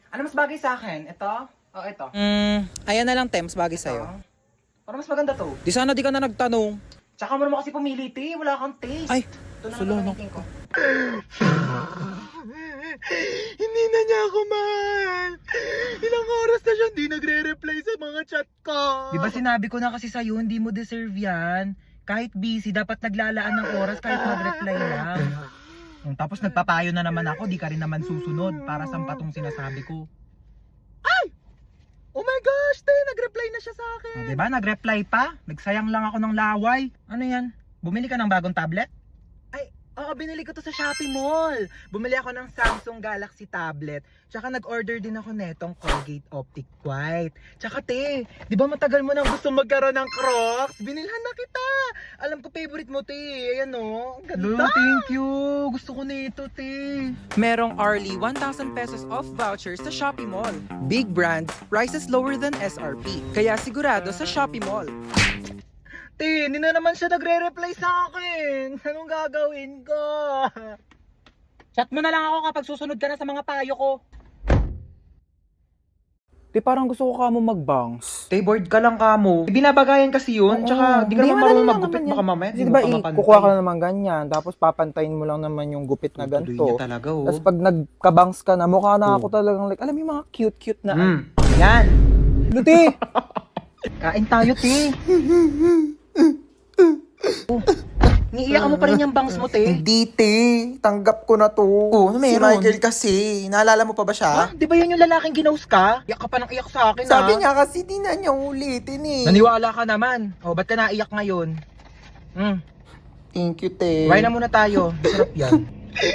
Ano mas bagay sa akin? Ito? O ito? Ayan na lang, Tems, bagay sa'yo. Para mas maganda to. Di sana di ka na nagtanong. Tsaka mo naman kasi pumili, te. Wala kang taste. Ay, ito na solo, naman no. ko. Hindi na niya ako mahal. Ilang oras na siya hindi nagre-reply sa mga chat ko. Di ba sinabi ko na kasi sa'yo, hindi mo deserve yan. Kahit busy, dapat naglalaan ng oras kahit mag-reply lang. Tapos nagpapayo na naman ako, di ka rin naman susunod para sampatong sinasabi ko. Oh my gosh, te, nag-reply na siya sa akin. Diba? Nag-reply pa? Nagsayang lang ako ng laway. Ano yan? Bumili ka ng bagong tablet? Ay, oo, binili ko to sa Shopee Mall. Bumili ako ng Samsung Galaxy tablet. Tsaka nag-order din ako netong Colgate Optic White. Tsaka te, di ba matagal mo nang gusto magkaroon ng Crocs? Binilhan na kita. Alam ko favorite mo, te. Ayan o. Ganda. Thank you. Gusto ko nito, te. Merong hourly 1,000 pesos off vouchers sa Shopee Mall. Big brands, prices lower than SRP. Kaya sigurado sa Shopee Mall. Te, hindi na naman siya nagre-reply sa akin. Anong gagawin ko? Chat mo na lang ako kapag susunod ka na sa mga payo ko. Di parang gusto ko ka mo mag-bounce. Te, bored ka lang kamo. Binabagayan kasi yun. Tsaka di ka naman marunong maggupit. Baka mamaya. Kasi diba, kukuha ka na naman ganyan, tapos papantayin mo lang naman yung gupit na ganito. Talaga, oh. Tapos pag nagkabangs ka na, mukha na ako talagang like, alam mo yung mga cute-cute na. Yan. Luti! Kain tayo, te. Niiyak mo pa rin yung bangs mo, te. Hindi, te. Tanggap ko na to. Oh, ano Si meron? Michael kasi. Naalala mo pa ba siya? Ha? Di ba yan yung lalaking ginaus ka? Iyak ka pa ng iyak sa akin, Sabi ha? niya kasi di na niya ulitin eh. Naniwala ka naman. O, ba't ka naiyak ngayon? Thank you, te. Kumain na muna tayo. Sarap yan.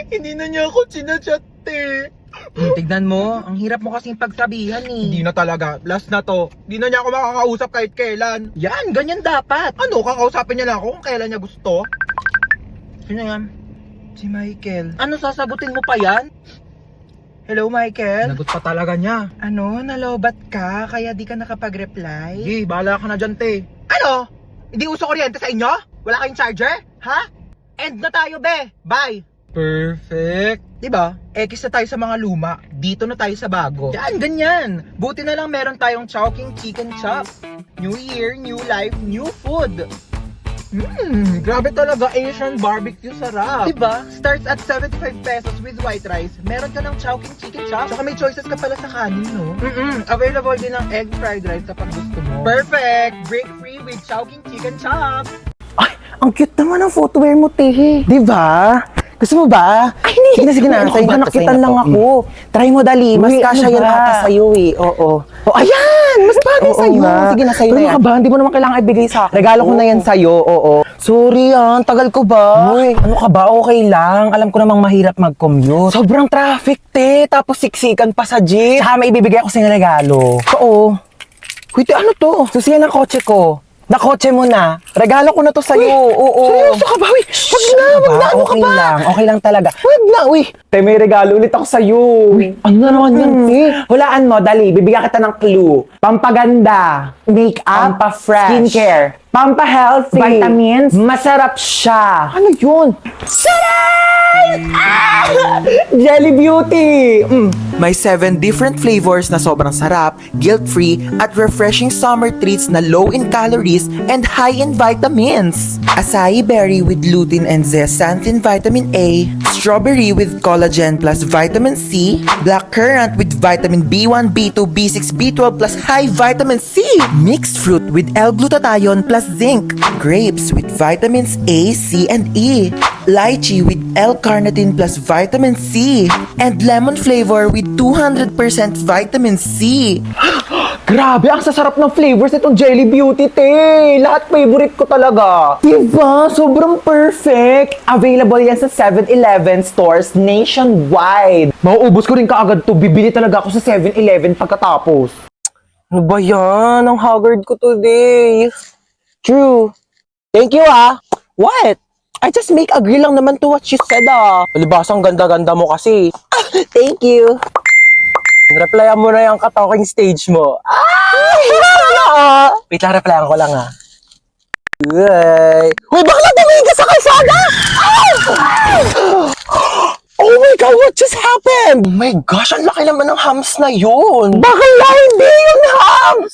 Hindi na niya ako chinachat, te. Tignan mo, ang hirap mo kasing pagsabihan Hindi eh. na talaga. Last na to. Hindi na niya ako makakausap kahit kailan. Yan, ganyan dapat. Ano, kakausapin niya lang ako kung kailan niya gusto? Sino yan? Si Michael. Ano, sasagutin mo pa yan? Hello, Michael? Nagot pa talaga niya. Ano, nalobat ka kaya di ka nakapag-reply? Sige, bahala ka na dyan, te. Ano? Hindi uso kuryente sa inyo? Wala kayong charger? Ha? End na tayo, be! Bye! Perfect. Diba? X na tayo sa mga luma. Dito na tayo sa bago. Yan, ganyan. Buti na lang meron tayong Chowking Chicken Chop. New year, new life, new food. Grabe talaga, Asian barbecue sarap. Diba? Starts at 75 pesos with white rice. Meron ka ng Chowking Chicken Chop. Tsaka may choices ka pala sa kanin, no? Available din ng egg fried rice kapag gusto mo. Perfect! Break free with Chowking Chicken Chop. Ay, ang cute naman ang footwear mo, te. Di ba? Gusto mo ba? Ay, hindi. Sige na, sa'yo na, nakitan lang ako. Try mo dali, mas kasya yan ata sa'yo eh. Oo. Oh, ayan! Mas bagay sa'yo. Sige na, sa'yo na yan. Ano ka ba? Hindi mo naman kailangan ibigay sa akin. Regalo ko na yan sa'yo, oo. Sorry tagal ko ba? Uy, ano ka ba? Okay lang. Alam ko namang mahirap mag-commute. Sobrang traffic, te. Tapos siksikan pa sa jeep. Tsaka may ibibigay ako sa'yo regalo. Oo. Uy, te, ano to? Susiyan ng kotse ko. Nakotse mo na. Regalo ko na to sa'yo. Oo. Seryoso ka ba? Uy, wag na. Ano ka ba? Lang. Okay lang talaga. Wag na, uy. Te, may regalo ulit ako sa'yo. Uy, ano na naman yan, te? Hulaan mo, dali. Bibigyan kita ng clue. Pampaganda. Make-up. Pampa-fresh. Skincare. Pampa-healthy. Vitamins. Masarap siya. Ano yun? Jelly Beauty! May 7 different flavors na sobrang sarap, guilt-free, at refreshing summer treats na low in calories and high in vitamins. Acai berry with lutein and zeaxanthin vitamin A, strawberry with collagen plus vitamin C, black currant with vitamin B1, B2, B6, B12 plus high vitamin C, mixed fruit with L-glutathione plus zinc, grapes with vitamins A, C, and E, lychee with L-carnitine plus vitamin C, and lemon flavor with 200% vitamin C. Grabe, ang sasarap ng flavors nitong Jelly Beauty, te. Lahat favorite ko talaga. Diba? Sobrang perfect. Available yan sa 7-Eleven stores nationwide. Mauubos ko rin kaagad to. Bibili talaga ako sa 7-Eleven pagkatapos. Ano ba yan? Ang haggard ko today. True. Thank you, ah. What? I just make agree lang naman to what you said, ah. Palibasang ganda-ganda mo kasi. Thank you. Replyan mo na yung ka-talking stage mo. Ay! Wait lang, replyan ko lang, ah. Uy! Uy, bakla tumigil sa kalsada! Ay! Oh my God, what just happened? Oh my gosh, ang laki naman ng hams na yun. Bakla, hindi yun hams!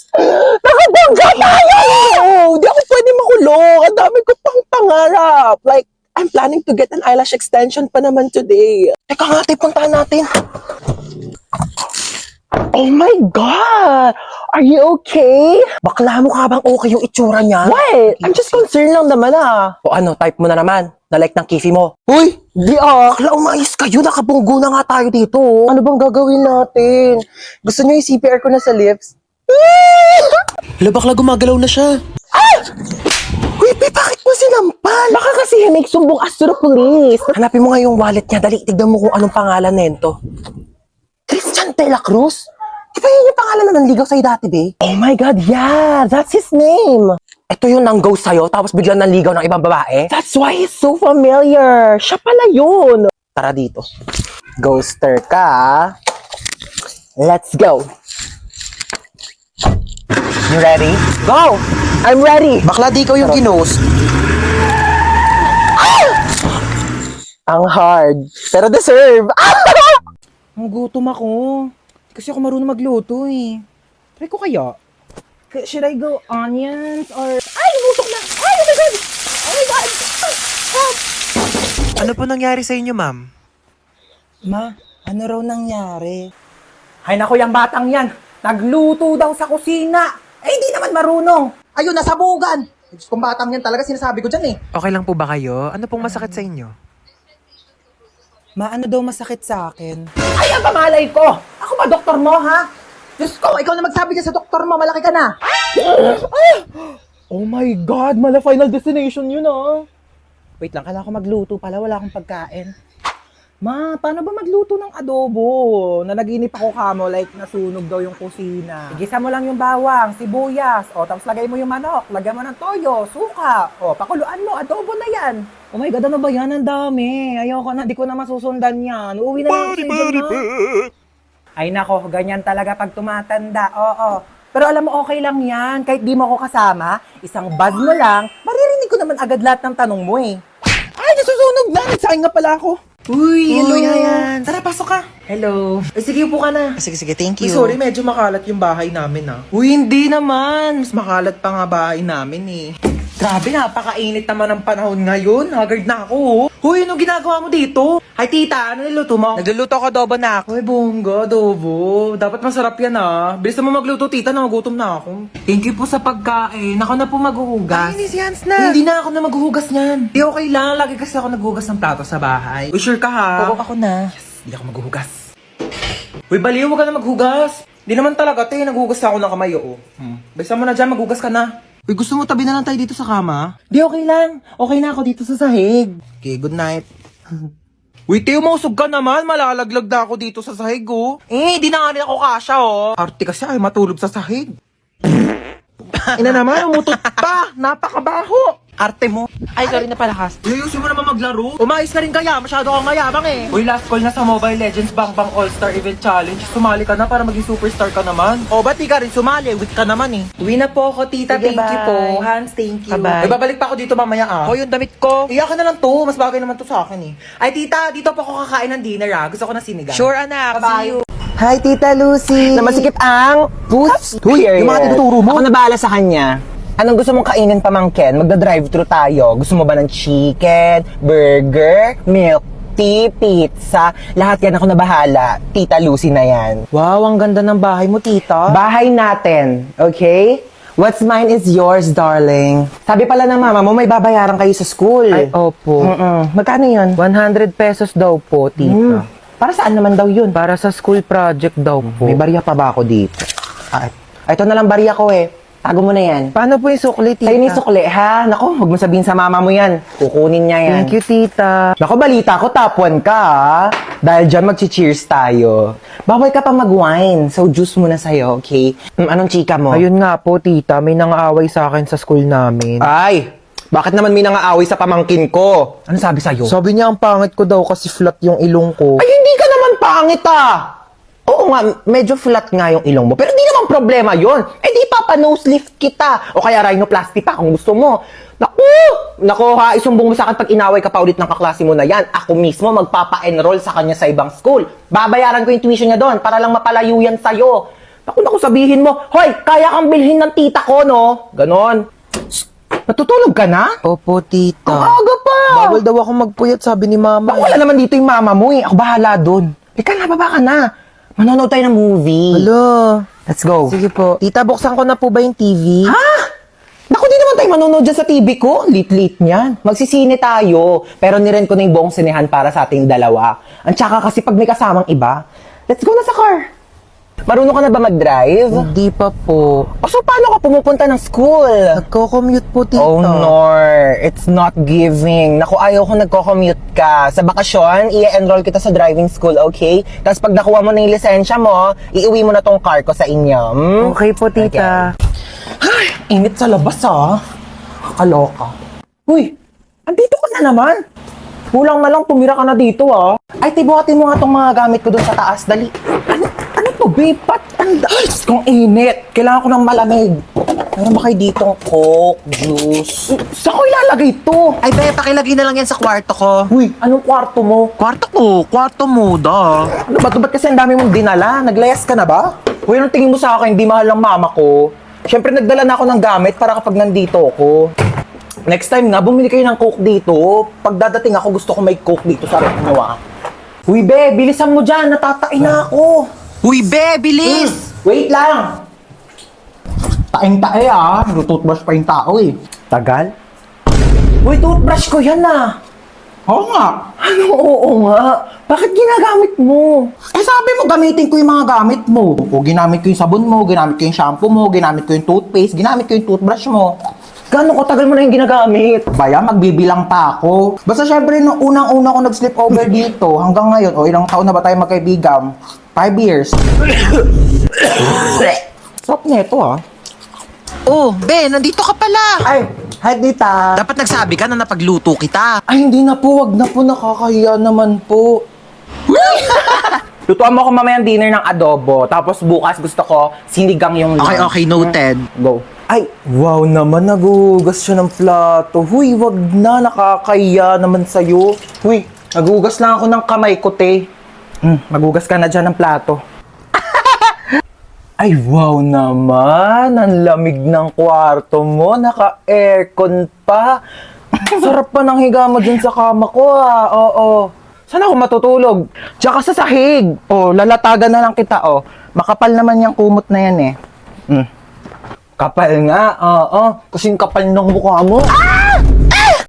Nakabangga tayo! Hindi ako pwede makulong. Ang dami ko pang pangarap. Like, I'm planning to get an eyelash extension pa naman today. Teka nga, puntahan natin. Oh my God! Are you okay? Bakla, mukha bang okay yung itsura niya? What? I'm just concerned lang naman O ano, type mo na naman. Na-like ng kifi mo. Uy! Di Bakla, umayos kayo. Nakabunggo na nga tayo dito. Ano bang gagawin natin? Gusto niyo yung CPR ko na sa lips? Hala, bakla gumagalaw na siya. Uy, bakit mo sinampal? Baka kasi may sumbong us to the police. Hanapin mo nga yung wallet niya. Dali, tignan mo kung anong pangalan nito. Christian de la Cruz? Di ba yun yung pangalan na nanligaw sa'yo dati, be? Oh my God, yeah! That's his name! Ito yung nang-go sa'yo, tapos biglang nanligaw ng ibang babae? That's why he's so familiar! Siya pala yun! Tara dito. Ghoster ka. Let's go! You ready? Go! I'm ready! Bakla, di ikaw yung ginost. Ang hard, pero deserve! Gutom ako. Kasi ako marunong magluto eh. Try ko kaya. Should I go onions or... Ay, lumusok na! Ay, oh my God! Oh my God! Help! Ano po nangyari sa inyo, ma'am? Ma, ano raw nangyari? Ay naku, yung batang yan. Nagluto daw sa kusina. Eh, hindi naman marunong. Ayun, nasabugan. Diyos kong batang yan talaga, sinasabi ko dyan eh. Okay lang po ba kayo? Ano pong masakit sa inyo? Ma, ano daw masakit sa akin? Ay, ang pamalay ko. Ako ba doktor mo, ha? Diyos ko, ikaw na magsabi ka sa doktor mo, malaki ka na. Oh my God, mala Final Destination yun Wait lang, kailangan ko magluto pala, wala akong pagkain. Ma, paano ba magluto ng adobo? Nanaginip ako kamo, like nasunog daw yung kusina. Igisa mo lang yung bawang, sibuyas, o tapos lagay mo yung manok, lagyan mo ng toyo, suka, o pakuluan mo, adobo na yan. Oh my God, ano ba yan? Ang dami. Ayoko na, di ko na masusundan yan. Uuwi na lang ako sa dyan, ma. Ay nako, ganyan talaga pag tumatanda, oo. Pero alam mo, okay lang yan, kahit di mo ako kasama, isang buzz mo lang, maririnig ko naman agad lahat ng tanong mo eh. Ay, nasusunog na. Nagsaing nga pala ako. Uy, hello yan. Tara, pasok ka. Hello. Ay, sige, upo ka na. Sige, thank Uy, you. sorry, medyo makalat yung bahay namin Uy, hindi naman. Mas makalat pa nga bahay namin Grabe, napakainit naman ng panahon ngayon. Haggard na ako. Huy, anong ginagawa mo dito? Ay, tita, ano niluto mo? Nagluluto ako adobo na ako. Ay, bongga, adobo. Dapat masarap yan Bilis mo magluto, tita, nagugutom na ako. Thank you po sa pagkain. Ako na po maghuhugas. Ay, hindi si Hans na. Hindi na ako na maghuhugas niyan. Di okay lang. Lagi kasi ako naghuhugas ng plato sa bahay. Uy, sure ka ha? Oo, ako na. Hindi ako maghuhugas. Uy, baliw, huwag ka na maghugas. Hindi naman talaga, naghuhugas ako ng kamay, Bisa mo na dyan, maghugas ka na. Uy, gusto mo tabi na lang tayo dito sa kama? Di, okay lang. Okay na ako dito sa sahig. Okay, good night. Uy, Teo, mausog ka naman. Malalaglag na ako dito sa sahig, di na nga rin ako kasha, Arte kasi ay matulog sa sahig. Ina naman, umutot pa. Napakabaho. Arte mo. Ay, sorry na pala, Has. Ayusin mo naman maglaro. Umayos ka rin kaya, masyado kang mayabang Uy, last call na sa Mobile Legends Bang Bang All-Star Event Challenge. Sumali ka na para maging superstar ka naman. O, ba't di ka rin sumali? Weak ka naman Uwi na po ako, tita. Sige, thank you bye. po. Hans, thank you. Bye-bye. Ay, babalik pa ako dito mamaya Oh, yung damit ko. Iyakan na lang to. Mas bagay naman to sa akin Ay, tita, dito po ako kakain ng dinner Gusto ko na sinigang. Sure, anak. Bye-bye. See you. Hi, Tita Lucy! Na masikip ang puss period. yung mga tinuturo mo. Ako na bahala sa kanya. Anong gusto mong kainin, pamangkin? Magda-drive-thru tayo. Gusto mo ba ng chicken, burger, milk tea, pizza? Lahat yan ako na bahala. Tita Lucy na yan. Wow, ang ganda ng bahay mo, tita. Bahay natin, okay? What's mine is yours, darling. Sabi pala ng mama mo, may babayaran kayo sa school. Ay, opo. Magkano yun? 100 pesos daw po, tita. Para saan naman daw yun? Para sa school project daw po. May barya pa ba ako dito? Ito na lang barya ko Tago mo na yan. Paano po yung sukli, tita? Sa'yo ni sukli, ha? Naku, huwag mo sabihin sa mama mo yan. Kukunin niya yan. Thank you, tita. Naku, balita ko, top 1 ka, ha? Dahil dyan, mag-cheers tayo. Bawal ka pa mag-wine, so juice muna sa'yo, okay? Anong chika mo? Ayun nga po, tita. May nangaaway sa akin sa school namin. Ay! Bakit naman may nangaaway sa pamangkin ko? Ano sabi sa'yo? Sabi niya, ang pangit ko daw kasi flat yung ilong ko. Ay, hindi ka naman pangit, Oo nga, medyo flat nga yung ilong mo. Pero di naman problema yon. Eh di papa-nose lift kita. O kaya rhinoplasty pa kung gusto mo. Naku ha, isumbong mo sa akin pag inaway ka pa ulit ng kaklase mo na yan. Ako mismo magpapa-enroll sa kanya sa ibang school. Babayaran ko yung tuition niya doon para lang mapalayo yan sa'yo. Naku, sabihin mo, hoy, kaya kang bilhin ng tita ko, no? Ganon. Natutulog ka na? Opo, tita. Ang aga pa! Bawal daw ako magpuyat, sabi ni mama. Wala naman dito yung mama mo eh. Ako bahala doon. Ika na, baba ka na. Manonood tayo ng movie. Hello. Let's go. Sige po. Tita, buksan ko na po ba yung TV? Ha? Naku, di naman tayo manonood dyan sa TV ko. Lit-lit niyan. Magsisine tayo. Pero niren ko na yung buong sinehan para sa ating dalawa. Ang tsaka kasi pag may kasamang iba, let's go na sa car. Marunong ka na ba mag-drive? Hindi pa po. O so, paano ka pumupunta ng school? Nagko-commute po, tita. Oh, Nor. It's not giving. Naku, ayaw ko nagko-commute ka. Sa bakasyon, i-enroll kita sa driving school, okay? Tapos pag nakuha mo na yung lisensya mo, iuwi mo na tong car ko sa inyo. Hmm? Okay po, tita. Ay, init sa labas ah. Kakaloka. Uy, andito ka na naman. Kulang na lang, tumira ka na dito ah. Ay, tibuhatin mo nga tong mga gamit ko doon sa taas. Dali. Ano to, babe? Ay, kung init. Kailangan ko ng malamig. Meron ba kayo ditong Coke, juice? Saan ko ilalagay to? Ay, be, pakilagay na lang yan sa kwarto ko. Uy, anong kwarto mo? Kwarto mo, da. Ano ba to? Ba't kasi ang dami mong dinala? Naglayas ka na ba? Uy, anong tingin mo sa akin? Hindi mahal ng mama ko. Siyempre, nagdala na ako ng gamit para kapag nandito ako. Next time nga, bumili kayo ng Coke dito. Pag dadating ako, gusto ko may Coke dito sa rep nyo ah. Uy, be, bilisan mo dyan. Natatain na ako. Uy, be, bilis! Wait lang. Taing-tae ah. Toothbrush pa yung tao eh. Tagal? Uy, toothbrush ko yan ah. Oo nga. Ano oo nga? Bakit ginagamit mo? Eh sabi mo gamitin ko yung mga gamit mo. O ginamit ko yung sabon mo, ginamit ko yung shampoo mo, ginamit ko yung toothpaste, ginamit ko yung toothbrush mo. Gano'ng katagal mo na yung ginagamit? Baya, magbibilang pa ako. Basta syempre, nung unang-una ko nag-sleep over dito, hanggang ngayon, o ilang taon na ba tayo magkaibigan? 5 years. Sarap nito ah. Oh, be, nandito ka pala. Ay, hi Dita. Dapat nagsabi ka na napagluto kita. Ay, hindi na po. Wag na po. Nakakahiya naman po. Lutuan mo ako mamayang dinner ng adobo. Tapos bukas gusto ko sinigang yung lunch. Okay, noted. Go. Ay, wow naman. Naguhugas siya ng plato. Huy, wag na. Nakakahiya naman sa'yo. Huy, naguhugas lang ako ng kamay ko, te. Magugas ka na dyan ng plato. Ay, wow naman. Ang lamig ng kwarto mo. Naka-aircon pa. Sarap pa ng higa mo dyan sa kama ko, ah. Oo. Saan ako matutulog? Diyan ka sa sahig. Oh, lalatagan na lang kita, oh. Makapal naman yung kumot na yan, eh. Kapal nga, oo. Kasing kapal ng mukha mo. Ah!